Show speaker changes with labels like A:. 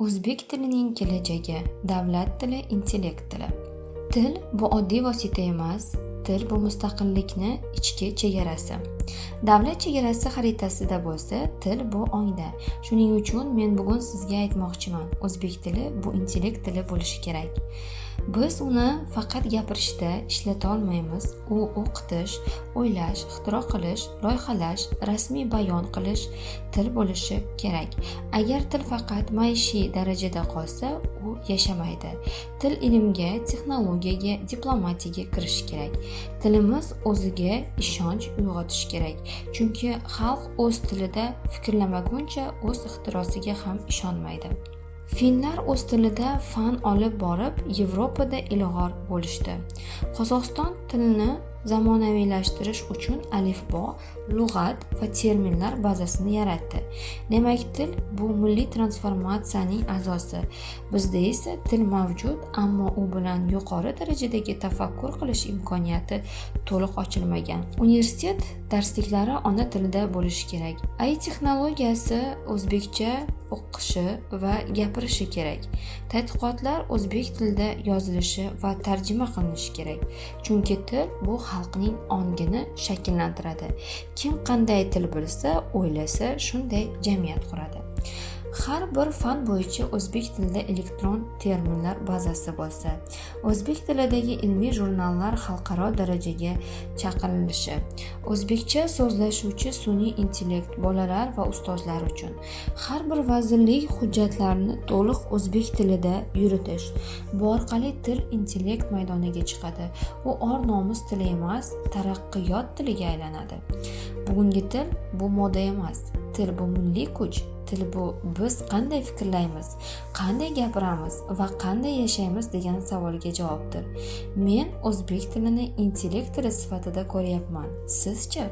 A: O'zbek tilining kelajagi, davlat tili, intellekt tili. Til bu oddiy vosita emas, til bu mustaqillikni ichki chegarasi. Davlat chegarasi xaritasida bo'lsa, til bu oyna. Shuning uchun men bugun sizga aytmoqchiman, o'zbek tili bu intellekt tili bo'lishi kerak. Biz uni faqat gapirishda ishlata olmaymiz. U o'qitish, o'ylash, ixtiro qilish, loyihalash, rasmiy bayon qilish til bo'lishi kerak. Agar til faqat maishiy darajada qolsa, u yashamaydi. Til ilmga, texnologiyaga, diplomatiyaga kirishi kerak. Tilimiz o'ziga ishonch uyg'otish kerak. Chunki xalq o'z tilida fikrlamaguncha o'z ixtirosiga ham ishonmaydi. Finlar o'z tilida fan olib borib, Yevropada ilg'or bo'lishdi. Qozog'iston tilini zamonaviylashtirish uchun alifbo, lug'at va terminlar bazasini yaratdi. Demak, til bu milliy transformatsiyaning a'zosi. Bizda esa til mavjud, ammo u bilan yuqori darajadagi tafakkur qilish imkoniyati to'liq ochilmagan. Universitet darsliklari ona tilida bo'lishi kerak. AI texnologiyasi o'zbekcha o'qishi va gapirishi kerak. Tadqiqotlar o'zbek tilida yozilishi va tarjima qilinishi kerak. Chunki til bu xalqning ongini shakllantiradi. Kim qanday til bilsa, o'ylasa, shunday jamiyat quradi. Har bir fan bo'yicha o'zbek tilida elektron terminlar bazasi bo'lsa, o'zbek tilidagi ilmiy jurnallar xalqaro darajaga chiqarilishi, o'zbekcha so'zlashuvchi sun'iy intellekt bolalar va ustozlar uchun, har bir vazirlik hujjatlarini to'liq o'zbek tilida yuritish. Bu orqali til intellekt maydoniga chiqadi. U or-nomus tili emas, taraqqiyot tiliga aylanadi. Bugungi til bu moda emas, til bu milliy kuch. Til bu biz qanday fikrlaymiz, qanday gapiramiz va qanday yashaymiz degan savolga javobdir. Men o'zbek tilini intellekt tili sifatida ko'ryapman. Sizchi?